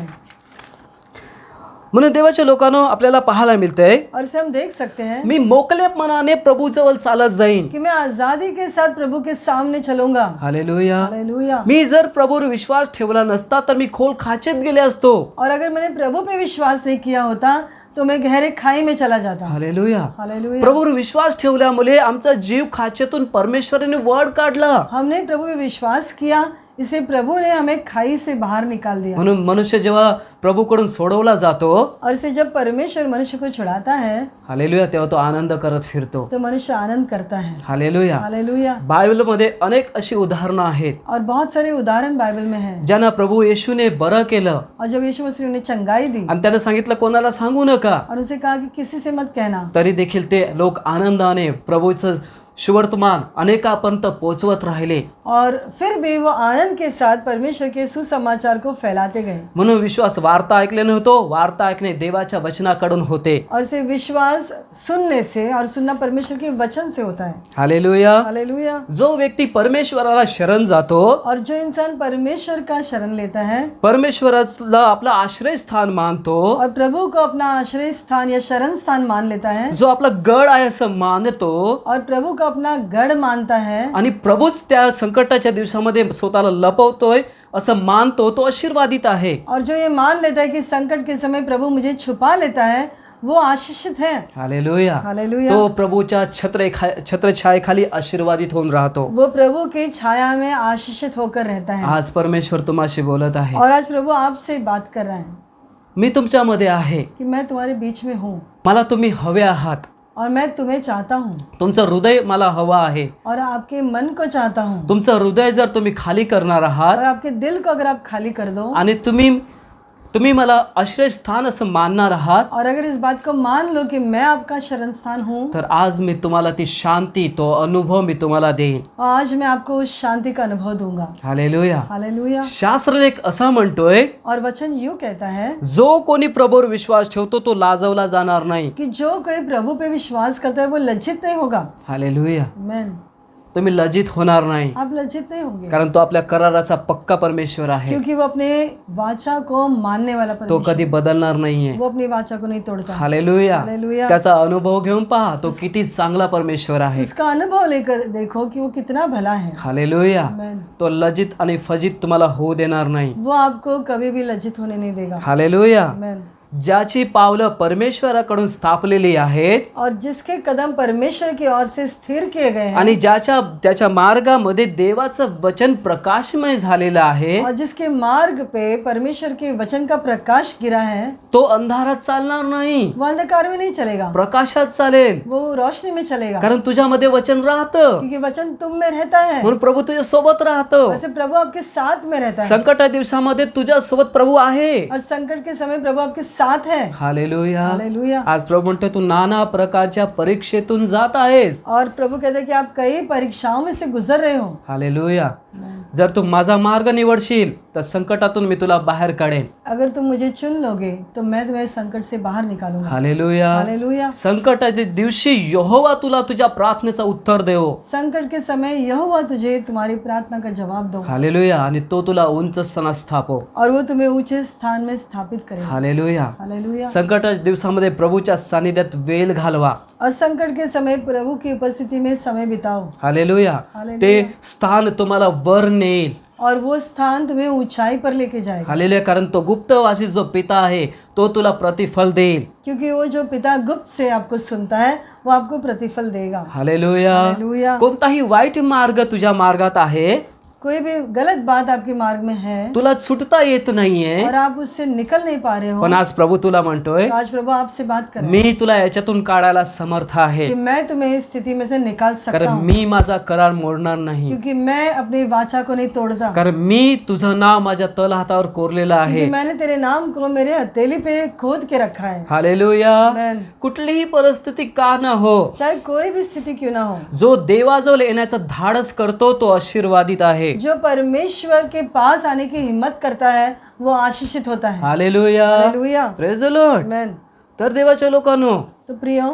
म्हणून देवाच्या लोकांना आपल्याला पाहायला मिळतंय, और इसे हम देख सकते हैं मी मोकले मनाने प्रभू जवळ चालत जाईन. कि मैं आजादी के साथ प्रभु के सामने चलूंगा। हालेलुया. हालेलुया। मी जर प्रभूवर विश्वास ठेवला नसता तर मी खोल खाचेत गेले असतो. और अगर मैंने प्रभु पे विश्वास नहीं किया होता तो मैं गहरे खाई में चला जाता। हालेलुया. हालेलुया। प्रभूवर विश्वास ठेवल्यामुळे आमचा जीव खाचेतून परमेश्वराने वड काढला. हमने प्रभु पे विश्वास किया, इसे प्रभु ने हमें खाई से बाहर निकाल दिया। म्हणून मनुष्य जेव्हा प्रभूकडून सोडवला जातो, और इसे जब परमेश्वर मनुष्य को छुड़ाता है हालेलुया, तेव्हा तो आनंद करत फिरतो. तो मनुष्य आनंद करता है। हालेलुया. हालेलुया। बायबलमध्ये अनेक अशी उदाहरणं आहेत और बहुत सारे उदाहरण बाइबल में हैं। ज्यांना प्रभू येशूने बरं केलं और जब यीशु मसीह ने चंगाई दी आणि त्याने सांगितलं कोणाला सांगू नका, और उसे कहा कि किसी से मत कहना, तरी देखील ते लोक आनंदाने प्रभूचं सुवर्तमान अनेकापर्यंत पोहोचवत राहिले. और फिर भी वो आनंद के साथ परमेश्वर के सुसमाचार को फैलाते गए. म्हणून विश्वास वार्ता ऐकले नव्हतो, वार्ता ऐकणे देवाच्या वचनाकडून होते. और से विश्वास सुनने से, और सुनना परमेश्वर के वचन से होता है. हालेलुया. हालेलुया. जो व्यक्ती परमेश्वराला शरण जातो, और जो इंसान परमेश्वर का शरण लेता है, परमेश्वराला आपला आश्रय स्थान मानतो, और प्रभु को अपना आश्रय स्थान या शरण स्थान मान लेता है, जो आपला गड आहे असं मानतो और प्रभु को अपना गढ़ मानता है, आणि प्रभूच त्या संकटाच्या दिवसामध्ये स्वतःला लपवतोय असं मानतो, तो आशीर्वादित आहे. और जो ये मान लेता है कि संकट के समय प्रभु मुझे छुपा लेता है, वो आशीषित है. हालेलुया. हालेलुया. तो प्रभूच्या छत्रछायेखाली आशीर्वादित होऊन राहतो. वो प्रभु की छाया में आशीषित होकर रहता है. आज परमेश्वर तुम्हाशी बोलत आहे, और आज प्रभु आपसे बात कर रहा है मी तुमच्यामध्ये आहे, कि मैं तुम्हारे बीच में हूँ, मला तुम्ही हवे आहात, और मैं तुम्हें चाहता हूँ, तुमचं हृदय मला हवा आहे. और आपके मन को चाहता हूँ. तुमचं हृदय जर तुम्ही खाली करणार आहात और आपके दिल को अगर आप खाली कर दो, आणि तुम्ही मला आश्रय स्थान असं मानणार आहात, और अगर इस बात को मान लो कि मैं आपका शरण स्थान हूँ, तर आज मी तुम्हाला ती शांती, तो अनुभव मी तुम्हाला देईन. आज मैं आपको उस शांति का अनुभव दूंगा. हालेलुया. हालेलुया. शास्त्रलेख असा म्हणतोय, और वचन यूं कहता है जो कोणी प्रभूवर विश्वास ठेवतो तो लाजवला जाणार नाही. कि जो कोई प्रभु पे विश्वास करता है वो लज्जित नहीं होगा. हालेलुया. आमेन. तुम्ही लज्जित होणार नाही, आप लज्जित नहीं होंगे, कारण तो आपल्या कराराचा पक्का परमेश्वर आहे. क्योंकि वो अपने वाचा को मानने वाला तो परमेश्वर, कधी बदलणार नाहीये. वो अपनी वाचा को नहीं तोड़ता. हालेलुया. हालेलुया. त्याचा अनुभव घेऊन पहा, तो किती चांगला परमेश्वर आहे. उसका अनुभव लेकर देखो कि वो कितना भला है. हालेलुया. आमेन. तो लज्जित आणि फजित तुम्हाला होऊ देणार नाही. वो आपको कभी भी लज्जित होने नहीं देगा. हालेलुया. आमेन. ज्याची पावलं परमेश्वराकडून स्थापलेली आहेत और जिसके कदम परमेश्वर की ओर से स्थिर किए गए हैं, आणि त्याच्या मार्गामध्ये देवाचं वचन प्रकाशमय झालेलं आहे, और जिसके मार्ग पे परमेश्वर के वचन का प्रकाश गिरा है, तो अंधारात चालणार नाही, वो अंधकार में नहीं चलेगा, प्रकाशात चालेल. वो रोशनी में चलेगा. कारण तुझ्यामध्ये वचन राहतं, क्योंकि वचन तुम में रहता है, म्हणून प्रभू तुझ्या सोबत राहतो. वैसे प्रभु आपके साथ में रहता है. संकटा दिवसामध्ये तुझ्या सोबत प्रभू आहे. और संकट के समय प्रभु आपके साथ है. हालेलुया. हालेलुया. आज प्रभू म्हणतो तू नाना प्रकारच्या परीक्षेतून जात आहेस. और प्रभु कहते हैं कि आप कई परीक्षाओं में से गुजर रहे हो. हालेलुया. जर तू माझा मार्ग निवडशील तर संकटातून मी तुला बाहेर काढेन. अगर तुम मुझे चुन लोगे तो मैं तुम्हें संकट से बाहर निकालूंगा. हालेलुया. हालेलुया. संकटाच्या दिवशी यहोवा तुला तुझ्या प्रार्थनेचा उत्तर देवो. संकट के समय यहोवा तुझे तुम्हारी प्रार्थना का जवाब दो. हालेलुया. आणि तो तुला उंच स्थानात स्थापो. और वो तुम्हें ऊंचे स्थान में स्थापित करेगा. हालेलुया. हालेलुया. संकटाच्या दिवसामध्ये प्रभूच्या सानिध्यात वेळ घालवा. और संकट के समय प्रभु की उपस्थिति में समय बिताओ. हालेलुया. हालेलुया. ते स्थान तुम्हाला वर नेईल. और वो स्थान तुम्हें ऊंचाई पर लेके जाएगा. हालेलुया. कारण तो गुप्तवासी जो पिता आहे तो तुला प्रतिफल देईल. क्योंकि वो जो पिता गुप्त से आपको सुनता है वो आपको प्रतिफल देगा. हालेलुया. हालेलुया. कोणताही वाईट मार्ग तुझ्या मार्गात आहे, कोई भी गलत बात आपके मार्ग में है तुला सुटता येत नाहीये, और आप उससे निकल नहीं पा रहे हो, पण आज प्रभू तुला म्हणतोय तो आज प्रभु आपसे बात कर रहे हैं मी तुला याच्यातून काढायला समर्थ आहे. कि मैं तुम्हें इस स्थिति में से निकाल सकता कारण हूँ, मी माझा करार मोडणार नाही. क्योंकि मैं अपनी वाचा को नहीं तोड़ता, कारण मी तुझं नाव माझ्या तल हातावर कोरलेलं आहे. क्योंकि मैंने तेरे नाम को मेरे हथेली पे खोद के रखा है. हालेलुया. आमेन. कुठलीही परिस्थिती का न हो, चाहे कोई भी स्थिति क्यों ना हो, जो देवाजवळ येण्याचं धाडस करतो तो आशीर्वादित आहे. जो परमेश्वर के पास आने की हिम्मत करता है वो आशीषित होता है. Hallelujah. Hallelujah. Praise the Lord. Amen. तर देवाच्या लोकांनो, तो प्रियो,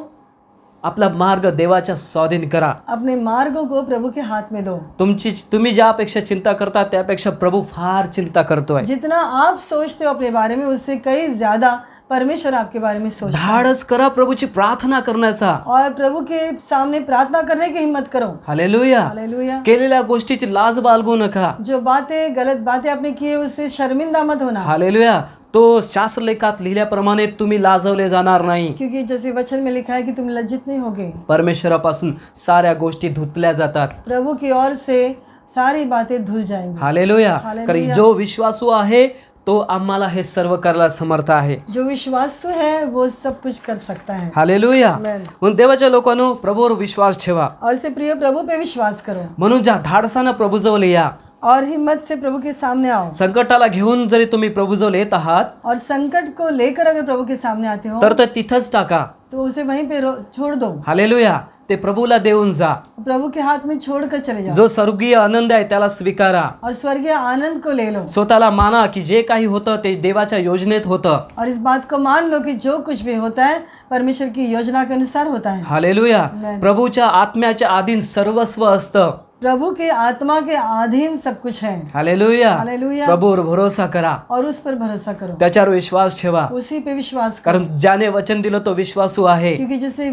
आपला मार्ग देवाच्या स्वाधीन करा. अपने मार्गों को प्रभु के हाथ में दो. तुम्ही ज्यापेक्षा चिंता करता त्यापेक्षा प्रभु फार चिंता करतोय. जितना आप सोचते हो अपने बारे में उससे कई ज्यादा परमेश्वर आपके बारे में सोचता है. धाडस करा प्रभूची प्रार्थना करण्याचा. और प्रभु के सामने प्रार्थना करने की हिम्मत करो. हालेलुया. हालेलुया. केलेल्या गोष्टीची लाज बाळगू नका. जो बातें गलत बातें आपने की है उससे शर्मिंदा मत होना. हालेलुया. तो शास्त्रलेखात लिहिल्याप्रमाणे तुम्ही लाजवले जाणार नाही. क्योंकि जैसे वचन में लिखा है कि तुम लज्जित नहीं होगे. परमेश्वरापासून साऱ्या गोष्टी धुतल्या जातात. प्रभु की ओर से सारी बातें धुल जाएंगी. हालेलुया. हालेलुया. कारण जो विश्वासू आहे तो आम्हाला हे सर्व करायला समर्थ आहे. जो विश्वासू है वो सब कुछ कर सकता है. हालेलुया. आमेन. म्हणून देवाच्या लोकांनो, प्रभूवर विश्वास ठेवा. और से प्रिय प्रभु पे विश्वास करो म्हणून ज्या धाडसानं प्रभूजवळ या. और हिम्मत से प्रभु के सामने आओ. संकटाला घेऊन जरी तुम्ही प्रभूजवळ येत आहात और संकट को लेकर अगर प्रभु के सामने आते हो तर तिथंच टाका. तो उसे वहीं पे छोड़ दो. हालेलुया. ते प्रभूला देऊन जा. प्रभु के हाथ में छोड़कर चले जाओ जो स्वर्गीय आनंद आहे त्याला स्वीकारा. और स्वर्गीय आनंद को ले लो स्वतःला माना की जे काही होतं ते देवाच्या योजनेत होतं. और इस बात को मान लो कि जो कुछ भी होता है परमेश्वर की योजना के अनुसार होता है. हालेलुया. Amen. प्रभूच्या आत्म्याच्या अधीन सर्वस्व असतं. प्रभु के आत्मा के अधीन सब कुछ है. हालेलुया. हालेलुया. प्रभूवर भरोसा करा, और उस पर भरोसा करो, त्याच्यावर विश्वास ठेवा, उसी पे विश्वास करो, कारण ज्याने वचन दिलं तो विश्वासू आहे. क्योंकि जिसने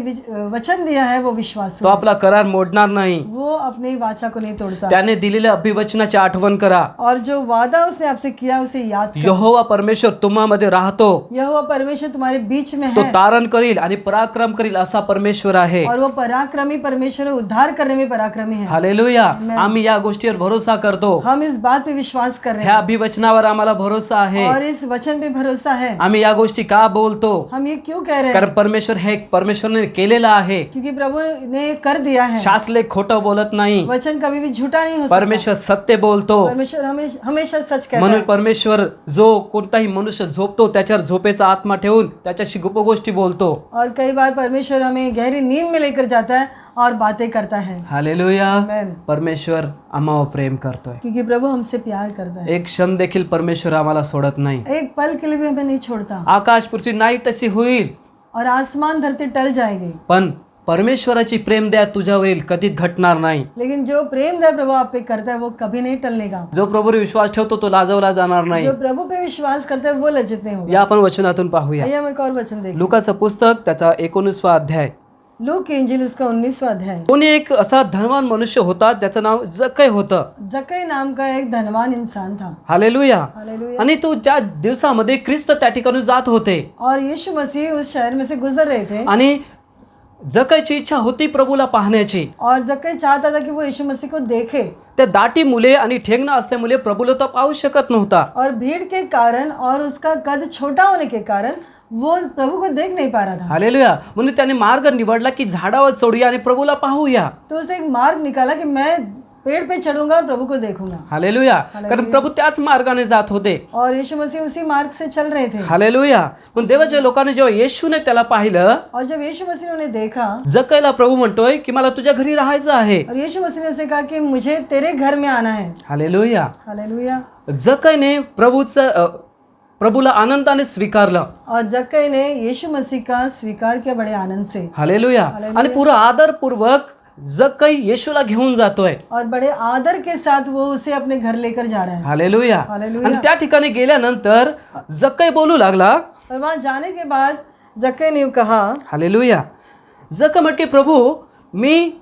वचन दिया है वो विश्वास तो आपला करार मोडणार नाही. वो अपनी वाचा को नहीं तोड़ता. त्याने दिलेल्या अभिवचनाची आठवण करा. और जो वादा उसने आपसे किया उसे याद करो. यहोवा परमेश्वर तुम्हामध्ये राहतो. यहोवा परमेश्वर तुम्हारे बीच में तो है तारण करील आणि पराक्रम करील असा परमेश्वर आहे. और वो पराक्रमी परमेश्वर है, उद्धार करने में पराक्रमी है. हालेलुया. आम्ही या गोष्टीवर भरोसा करतो. हम इस बात पे विश्वास कर रहे ह्या हैं अभिवचनावर आम्हाला भरोसा आहे. और इस वचन पे भरोसा है. आम्ही या गोष्टी का बोलतो? हम ये क्यों कह रहे कारण हैं? परमेश्वरने केलेलं आहे. क्योंकि प्रभु ने कर दिया है. शास्त्र खोटं बोलत नाही. वचन कभी भी झूठा नहीं हो सकता. परमेश्वर सत्य बोलतो. परमेश्वर हमेशा सच कहता म्हणून है. परमेश्वर जो कोणताही मनुष्य झोपतो त्याच्यावर झोपेचा आत्मा ठेवून त्याच्याशी गुप्त गोष्टी बोलतो. और कई बार परमेश्वर हमें गहरी नींद में लेकर जाता है और बातें करता है. हालेलुया. आमेन. परमेश्वर आम्हावर प्रेम करतोय. क्योंकि प्रभु हमसे प्यार करता है. एक क्षण देखील परमेश्वर आम्हाला सोडत नाही. एक पल के लिए भी हमें नहीं छोड़ता. आकाश पृथ्वी नाही तशी होईल, और आसमान धरती टल जाएगी, पण परमेश्वराची प्रेम दया तुझ्यावरील कधीच घटणार नाही. लेकिन जो प्रेम दया प्रभु आप पे करता है वो कभी नहीं टलनेगा. जो प्रभूवर विश्वास ठेवतो तो लाजवला जाणार नाही. जो प्रभु पे विश्वास करता है वो लज्जित नहीं होगा. या आपण वचनातून पाहूया. आइए हम एक और वचन देखें. लुकाचं पुस्तक त्याचा 19वा अध्याय. लूक की इंजील उसका 19वां अध्याय. कोणी एक असा धनवान मनुष्य होता ज्याचं नाव जक्कय होतं. जक्कई नाम का एक धनवान इंसान था. हालेलुया. हालेलुया. आणि तो त्या दिवसामध्ये ख्रिस्त त्या ठिकाणी जात होते और यीशु मसीह उस शहर में से गुजर रहे थे. आणि जक्कयची इच्छा होती प्रभूला पाहण्याची. और जक्कई चाहता था कि वो यीशु मसीह को देखे. त्या दाटी मुले आणि ठेंगणा असल्यामुळे प्रभूला तो पाहू शकत नव्हता. और भीड़ के कारण और उसका कद छोटा होने के कारण वो प्रभु को देख नहीं पा रहा था. हालेलुया. म्हणून त्याने मार्ग निवडला की झाडावर चढूया आणि प्रभूला पाहूया. तो उसे एक मार्ग निकाला कि मैं पेड़ पे चढ़ूंगा और प्रभु को देखूंगा. हालेलुया. कारण प्रभू त्याच मार्गाने जात होते. और यीशु मसीह उसी मार्ग से चल रहे थे. हालेलुया. पण देवाच्या लोकांनी जेव्हा येशूने त्याला पाहिलं, और जब यीशु मसीह ने उन्हें देखा, जक्कयला प्रभू म्हणतोय की मला तुझ्या घरी राहायचं आहे. और यीशु मसीह ने उसे कहा कि मुझे तेरे घर में आना है. हालेलुया. हालेलुया. जक्कयने प्रभूला आनंदाने स्वीकारलं. और जक्कई ने यीशु मसीह का स्वीकार किया बड़े आनंद से. हालेलुया. आणि पुरा आदरपूर्वक जक्कई येशूला घेऊन जातोय. और बड़े आदर के साथ वो उसे अपने घर लेकर जा रहा है. हालेलुया. हालेलुया. आणि त्या ठिकाणी गेल्यानंतर जक्कई बोलू लागला. और वहां जाने के बाद जक्कई ने कहा, हालेलुया. जक्कई म्हटले प्रभू मी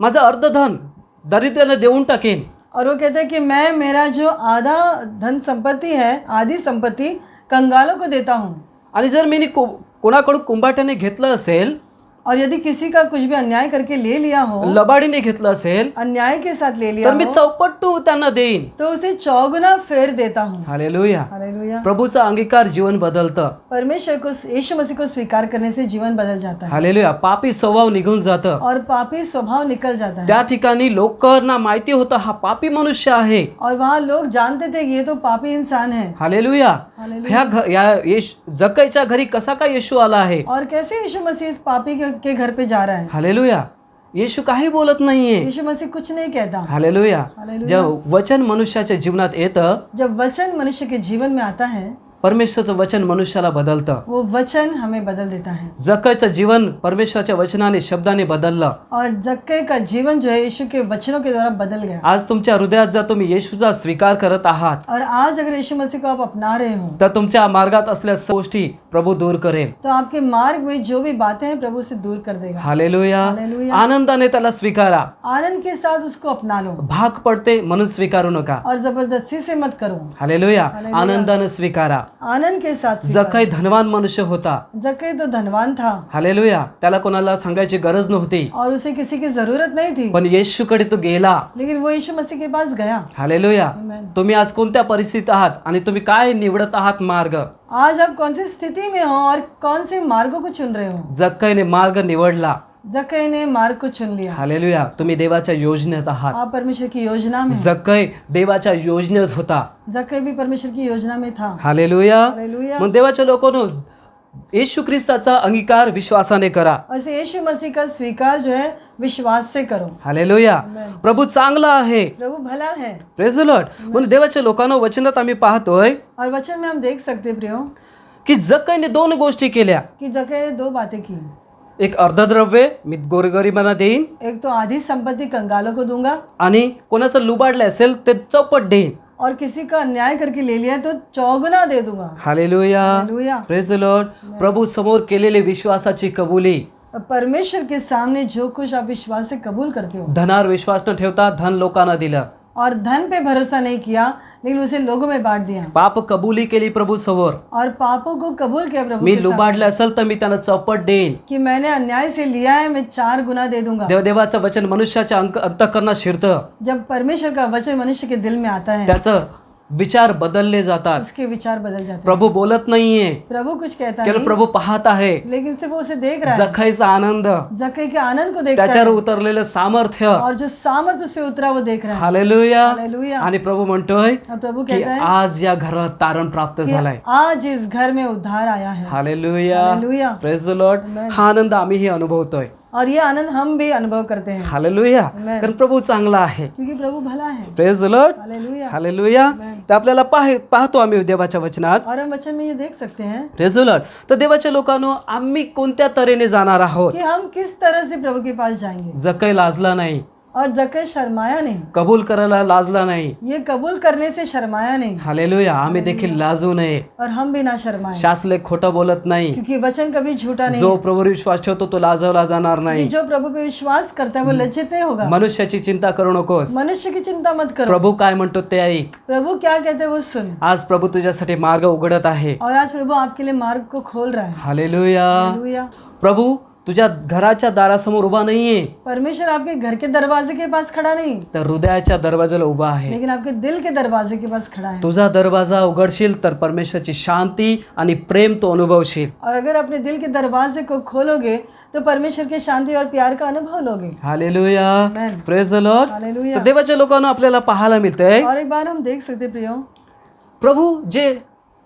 माझं अर्धधन दरिद्राला देऊन टाकेन. और वो कहते हैं कि मैं मेरा जो आधा धन संपत्ति है, आधी संपत्ति कंगालों को देता हूँ. आणि जर मी कोणाकडून कुंभाट्याने घेतलं असेल, और यदि किसी का कुछ भी अन्याय करके ले लिया हो, लबाडीने घेतलं असेल, अन्याय के साथ ले लिया तर मी हो, चौपट्टू त्यांना देईन. तो उसे चौगुना फेर देता हूँ. हालेलुया. हालेलुया. प्रभूचा अंगीकार जीवन बदलतं. परमेश्वर को, यीशु मसीह को स्वीकार करने से जीवन बदल जाता है. हालेलुया. पापी स्वभाव निघून जातं. और पापी स्वभाव निकल जाता है. त्या ठिकाणी लोकांना माहिती होतं हा पापी मनुष्य आहे. और वहाँ लोग जानते थे कि ये तो पापी इंसान है. हालेलुया. हालेलुया. जक्कईच्या घरी कसा काय येशू आला आहे. और कैसे यीशु मसीह इस पापी के घर पे जा रहा है. हालेलुया. येशू काही बोलत नाहीये. यीशु मसीह कुछ नहीं कहता. हालेलुया. हालेलुया. जेव्हा वचन मनुष्याच्या जीवनात येतं, जब वचन मनुष्य के जीवन में आता है, परमेश्वराचं वचन मनुष्याला बदलतं. वो वचन हमें बदल देता है. जक्कईचं जीवन परमेश्वराच्या वचनाने शब्दाने बदललं. और जक्कई का जीवन जो है यीशु के वचनों के द्वारा बदल गया. आज तुमच्या हृदयात जर तुम्ही येशूचा स्वीकार करत आहात, और आज अगर यीशु मसीह को आप अपना रहे हो, तर तुमच्या मार्गात असलेल्या सर्व गोष्टी प्रभू दूर करेल. तो आपके मार्ग में जो भी बातें हैं प्रभु से दूर कर देगा. हालेलुया. हालेलुया. आनंदाने त्याला स्वीकारा. आनंद के साथ उसको अपना लो. भाग पडते म्हणून स्वीकारू नका. और जबरदस्ती से मत करो. हालेलुया. हालेलुया. आनंदाने स्वीकारा. आनंद के साथ स्वीकार. जक्कई धनवान मनुष्य होता. जक्कई तो धनवान था. हालेलुया. त्याला कोणाला सांगायची गरज नव्हती. और उसे किसी की जरूरत नहीं थी. पण येशूकडे तो गेला. लेकिन वो यीशु मसीह के पास गया. हालेलुया. आमेन. तुम्ही आज कोणत्या परिस्थितीत आहात आणि तुम्ही काय निवडत आहात मार्ग. आज आप कौन सी स्थिति में हो और कौन से मार्गों को चुन रहे हो. जक्कईने मार्ग निवडला. जक्कई ने मार्ग को चुन लिया. हालेलुया. तुम्ही देवाच्या योजनेत आहात. आप परमेश्वर की योजना में. जक्कई देवाच्या योजनेत होता. जक्कई भी परमेश्वर की योजना में था. हालेलुया. हालेलुया. मग देवाच्या लोकांनो येशू ख्रिस्ताचा अंगीकार विश्वासाने करा. और इसे यीशु मसीह का स्वीकार जो है विश्वास से करो. हालेलुया. प्रभू चांगला आहे. प्रभु भला है. Praise the Lord. म्हणून देवाच्या लोकांना वचनात आम्ही पाहतोय और वचन में हम देख सकते हैं प्रियो की जक्कईने 2 गोष्टी केल्या. कि जक्कई ने 2 बातें की. एक अर्धद्रव्य मी गोरगरिबांना देईन, एक तो आधी संपत्ति कंगालों को दूंगा, आणि कोणाचं लुबाडलं असेल ते चौपट देईन. और किसी का अन्याय करके ले लिया तो चौगुना दे दूंगा. Hallelujah. Hallelujah. Praise the Lord. प्रभू समोर केलेले विश्वासाची कबुली. परमेश्वर के सामने जो कुछ आप विश्वास से कबूल करते हो, धनावर विश्वास न ठेवता धन लोकांना दिलं. और धन पे भरोसा नहीं किया लेकिन उसे लोगों में बांट दिया, पाप कबुली केली प्रभू समोर. और पापों को कबूल किया प्रभु मी के सामने लुबाडलं असेल तर मी त्यांना चौपट देईन. कि मैंने अन्याय से लिया है, मैं 4 गुना दे दूंगा. देवाचं वचन मनुष्याच्या अंतःकरणात शिरतं. जब परमेश्वर का वचन मनुष्य के दिल में आता है, त्याचं विचार बदलले जातात. उसके विचार बदल जाते हैं. प्रभू बोलत नाहीये, प्रभु कुछ कहता केवळ नहीं, प्रभू पाहत आहे. लेकिन सिर्फ वो उसे देख रहा है. जखईचा आनंद, जक्कई के आनंद को देखता त्याच्यावर है, उतरलेलं सामर्थ्य. और जो सामर्थ उस पे उतरा वो देख रहा है. हालेलुया. हालेलुया. आणि प्रभू म्हणतोय और प्रभु की कहता है आज या घरात तारण प्राप्त कि झालाय. आज इस घर में उद्धार आया है. Hallelujah. Hallelujah. Praise the Lord. Amen. हा आनंद आम्हीही अनुभवतोय. और ये आनंद हम भी अनुभव करते हैं, हालेलुया. Amen. कारण प्रभू चांगला आहे. क्योंकि प्रभु भला है. Praise the Lord. Hallelujah. Hallelujah. Amen. तर आपल्याला पाहतो आम्ही देवाच्या वचनात. और हम वचन में ये देख सकते हैं प्रेज द लॉर्ड. तर देवाच्या लोकांनो आम्ही कोणत्या तऱ्हेने जाणार आहोत. कि हम किस तरह से प्रभु के पास जाएंगे. जक्कई लाजला नाही, और जक्कई शर्माया नहीं, कबूल करायला लाजला नाही. ये कबूल करने से शर्माया नहीं, हालेलुया. आम्ही देखील लाजू नये. और हम भी ना शर्माए, शास्त्र खोटं बोलत नाही. क्योंकि वचन कभी झूठा नहीं जो है. प्रभुवर विश्वास ठेवतो तो लाजवला जाणार कि नाही. जो प्रभु पे विश्वास करता है वो लज्जित नहीं होगा. मनुष्याची चिंता करू नकोस. मनुष्य की चिंता मत करो. प्रभू काय म्हणतो ते ऐक. प्रभु क्या कहते हैं वो सुन. आज प्रभू तुझ्यासाठी मार्ग उघडत आहे. और आज प्रभु आपके लिए मार्ग को खोल रहा है. हालेलुया. हालेलुया. प्रभू तुझ्या घराच्या दारासमोर उभा नाहीये, परमेश्वर आपके घर के दरवाजे के पास खड़ा नहीं, तर हृदयाच्या दरवाजाला उभा आहे. लेकिन आपके दिल के दरवाजे के पास खड़ा है. तुझा दरवाजा उघडशील तर परमेश्वरची शांती आणि प्रेम तो अनुभवशील. और अगर अपने दिल के दरवाजे को खोलोगे तो परमेश्वर की शांति और प्यार का अनुभव लोगे. Hallelujah. Amen. Praise the Lord. Hallelujah. तर देवाच्या लोकांना आपल्याला पाहायला मिळतंय और एक बार हम देख सकते प्रियो, प्रभू जे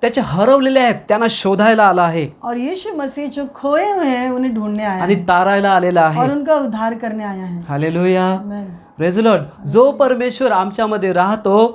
त्याचे हरवलेले आहेत त्यांना शोधायला आला आहे और यीशु मसीह जो खोए हुए हैं उन्हें ढूंढने आया आणि है, तारायला आलेला और आहे. उनका उद्धार करने आया है. Hallelujah. Amen. Praise the Lord. जो परमेश्वर आमच्यामध्ये राहतो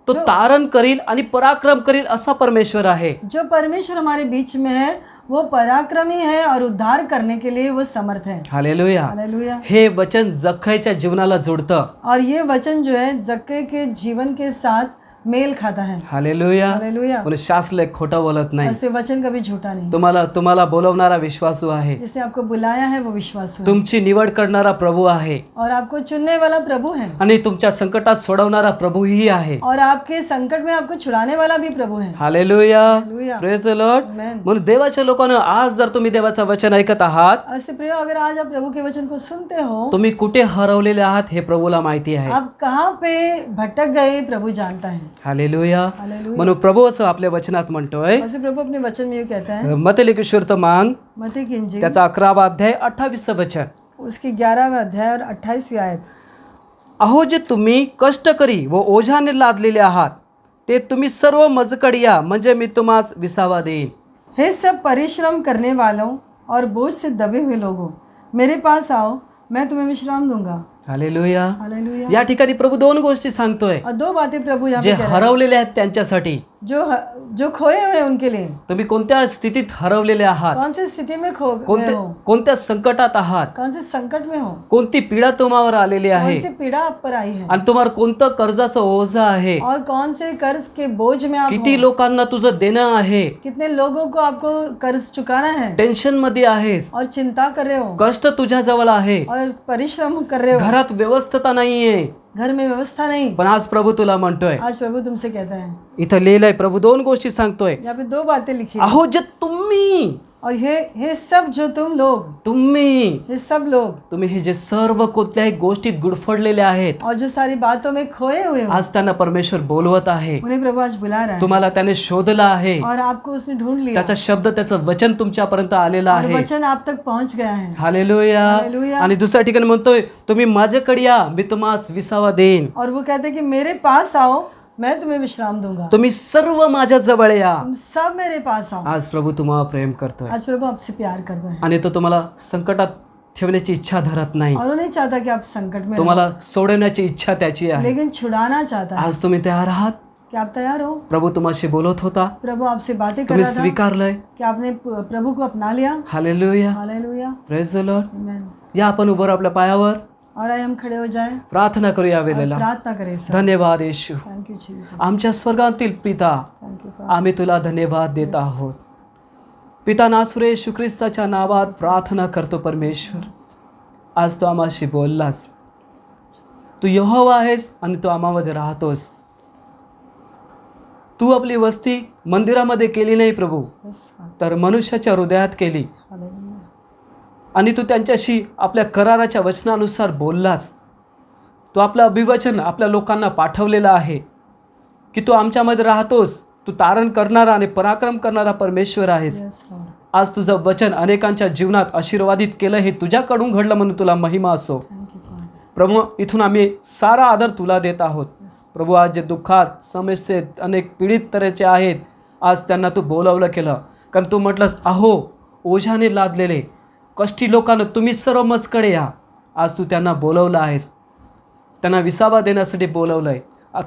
तो तारण करील आणि पराक्रम करील असा परमेश्वर आहे. जो परमेश्वर हमारे बीच में है वो पराक्रमी है और उद्धार करने के लिए वो समर्थ है. हालेलुया. हालेलुया. हे वचन जखईच्या जीवनाला जोडतं. और ये वचन जो है जक्कई के जीवन के साथ मेल खाता है. हालेलुया. हालेलुया. म्हणून शास्त्र खोटं बोलत नाही. और से वचन कभी झूठा नहीं. तुम्हाला बोलवणारा विश्वासू आहे. जिसने आपको बुलाया है वो विश्वासू है, तुमची निवड करणारा प्रभू आहे. और आपको चुनने वाला प्रभु है, आणि तुमच्या संकटात सोडवणारा प्रभूही आहे. और आपके संकट में आपको छुड़ाने वाला भी प्रभु है. Hallelujah. Hallelujah. Praise the Lord. Amen. म्हणून देवाच्या लोकांना आज जर तुम्ही देवाचं वचन ऐकत आहात, ऐसे प्रियो अगर आज आप प्रभु के वचन को सुनते हो, तुम्ही कुठे हरवलेले आहात हे प्रभूला माहिती आहे. आप कहाँ पे भटक गए प्रभु जानता है. हालेलुया. हालेलुया. म्हणून प्रभू असं आपल्या वचनात म्हणतोय. ऐसे प्रभु अपने वचन में ये कहता है, मतलिखितमान मत्ती की इंजील त्याचा 11वा अध्याय 28 वचन. उसकी 11वां अध्याय और 28वीं आयत. अहो जे तुम्ही कष्टकरी व ओझाने लादलेले आहात ते तुम्ही सर्व मजकड या, म्हणजे मी तुम्हास विसावा देईन. हे सब परिश्रम करने वालों और बोझ से दबे हुए लोगों, मेरे पास आओ, मैं तुम्हें विश्राम दूंगा. हालेलुया. हालेलुया. या ठिकाणी प्रभू 2 गोष्टी सांगतोय. और 2 बातें प्रभु यहाँ जे पे कह रहे हैं. हरवलेले आहेत त्यांच्यासाठी. जो खोए हुए हैं उनके लिए. तुम्ही कोणत्या स्थितीत हरवलेले आहात, कौन सी स्थिति में खो गए कोणत्या हो, कोणत्या संकटात आहात, कौन से संकट में हो, कोणती पीडा तुम्हावर आलेली आहे, कौन सी पीड़ा आप पर आई है, आणि तुम्हाला कोणतं कर्जाचं ओझं आहे, और कौन से कर्ज के बोझ में आप किती हो, लोकांना तुझं देणं आहे, कितने लोगों को आपको कर्ज चुकाना है, टेन्शन मध्ये आहेस, और चिंता कर रहे हो, कष्ट तुझ्या जवळ आहे, और परिश्रम कर रहे हो, घरात व्यवस्था नाहीये, घर में व्यवस्था नहीं. पण आज प्रभू तुला म्हणतोय. आज प्रभु तुमसे कहता है, इथं लिहिलंय प्रभू 2 गोष्टी सांगतोय. यहाँ पे 2 बातें लिखी है. अहो जे तुम्ही और हे सब जो तुम्ही ये सब लोग तुम्ही हे जे सर्व कोणत्याही गोष्टीत गुडफडलेले आहेत, और जो सारी बातों में खोए हुए हो, आज त्यांना परमेश्वर बोलवत आहे. उन्हें प्रभु आज बुला रहा है, तुम्हाला त्याने शोधलं आहे. और आपको उसने ढूंढ लिया, त्याचा शब्द त्याचं वचन तुमच्यापर्यंत आलेलं और आहे. वचन आप तक पहुंच गया है. हालेलुया. हालेलुया. आणि दुसऱ्या ठिकाणी म्हणतोय तुम्ही माझ्याकडे या, मी तुम्हास विसावा देईन. और वो कहते हैं कि मेरे पास आओ, मैं तुम्हें विश्राम दूंगा। तुम्ही सर्व माझ्या जवळ या. तुम सब मेरे पास आओ। आज प्रभू तुम्हाला प्रेम करतोय आज प्रभु आपसे प्यार करता है आणि तो तुम्हाला संकटात ठेवण्याची इच्छा धरत नाही. और वो नहीं चाहता कि आप संकट में रहो, तुम्हाला सोडवण्याची इच्छा त्याची आहे. लेकिन छुड़ाना चाहता है। आज तुम्ही तयार आहात. क्या आप तैयार हो? प्रभू तुम्हाशी बोलत होता. प्रभु आपसे बातें कर तुम्ही रहा था स्वीकारलंय. कि आपने प्रभु को अपना लिया। Hallelujah. Hallelujah, praise the Lord. Amen. या आपण उभं राहू आपल्या पायावर और आइए हम खड़े हो जाएं प्रार्थना करूया और वेळेला. प्रार्थना करें सर। धन्यवाद येशू. Thank you Jesus. आमच्या स्वर्गातील पिता, थैंक यू आम्ही तुला धन्यवाद देत आहोत. पिता नासुरे येशू ख्रिस्ताच्या नावात प्रार्थना करतो परमेश्वर. आज तू आम्हाशी बोललास. तू यहोवा आहेस आणि तू आम्हामध्ये राहतोस. तू आपली वस्ती मंदिरामध्ये केली नाही प्रभू, तर मनुष्याच्या हृदयात केली. हालेलुया, आणि तू त्यांच्याशी आपल्या कराराच्या वचनानुसार बोललास. तू आपलं अभिवचन आपल्या लोकांना पाठवलेलं आहे की तू आमच्यामध्ये राहतोस. तू तारण करणारा आणि पराक्रम करणारा परमेश्वर आहेस. Yes Lord. आज तुझं वचन अनेकांच्या जीवनात आशीर्वादित केलं, हे तुझ्याकडून घडलं म्हणून तुला महिमा असो. थैंक यू फॉर प्रभू, इथून आम्ही सारा आदर तुला देत आहोत. प्रभू, आज जे दुःखात समस्येत अनेक पीडित तऱ्हेचे आहेत, आज त्यांना तू बोलावलं केलं. कारण तू म्हटलंस, अहो ओझ्याने लादलेले कष्टी लोकांना तुम्ही सर्व मजकडे या. आज तू त्यांना बोलवलं आहेस, त्यांना विसावा देण्यासाठी बोलवलं आहे.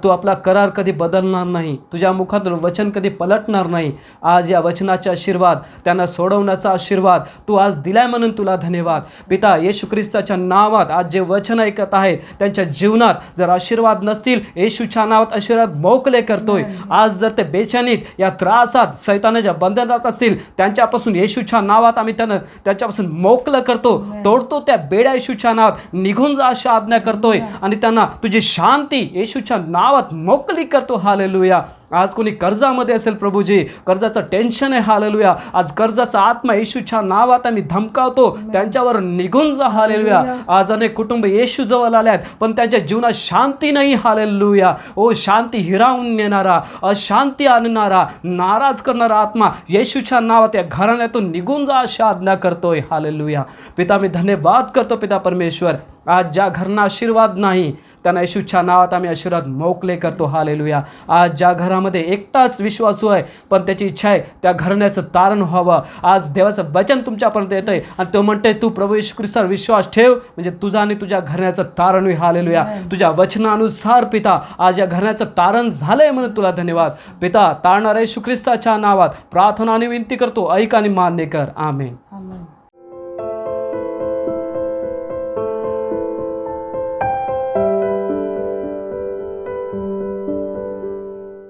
तू आपला करार कधी बदलणार नाही. तुझ्या मुखातून वचन कधी पलटणार नाही. आज या वचनाचा आशीर्वाद, त्यांना सोडवण्याचा आशीर्वाद तू आज दिलाय म्हणून तुला धन्यवाद. पिता येशू ख्रिस्ताच्या नावात आज जे वचन ऐकत आहेत त्यांच्या जीवनात जर आशीर्वाद नसतील, येशूच्या नावात आशीर्वाद मोकळे करतोय. आज जर ते बेचैनीत या त्रासात सैतानाच्या बंधनात असतील, त्यांच्यापासून येशूच्या नावात आम्ही त्यांना त्याच्यापासून मोकळं करतो, तोडतो. त्या बेड्या येशूच्या नावात निघून जा अशी आज्ञा करतोय आणि त्यांना तुझी शांती येशूच्या नावात मोकळी करतो. हालेलुया. आज कोणी कर्जामध्ये असेल प्रभूजी, कर्जाचं टेन्शन आहे. हालेलुया. आज कर्जाचा आत्मा येशूच्या नावात आम्ही धमकावतो, त्यांच्यावर निघून जा. हालेलुया. आज अनेक कुटुंब येशू जवळ आले आहेत पण त्यांच्या जीवनात शांती नाही. हालेलुया. ओ शांती हिरावून नेणारा, अशांती आणणारा, नाराज करणारा आत्मा येशूच्या नावात या घराण्यातून निघून जा अशी आज्ञा करतोय. हालेलुया. पिता, मी धन्यवाद करतो पिता परमेश्वर. आज ज्या घरांना आशीर्वाद नाही त्यांना येशूच्या नावात आम्ही आशीर्वाद मोकळे करतो. हालेलुया. आज ज्या घरामध्ये एकटाच विश्वासू आहे पण त्याची इच्छा आहे त्या घराण्याचं तारण व्हावं, आज देवाचं वचन तुमच्यापर्यंत येतं आहे आणि तो म्हणते तू प्रभू येशू ख्रिस्तावर विश्वास ठेव म्हणजे तुझा आणि तुझ्या घराण्याचं तारण होईल. हालेलुया. तुझ्या वचनानुसार पिता आज या घराण्याचं तारण झालंय म्हणून तुला धन्यवाद. पिता, तारणाऱ्या येशू ख्रिस्ताच्या नावात प्रार्थना आणि विनंती करतो, ऐक आणि मान्य कर. आमेन.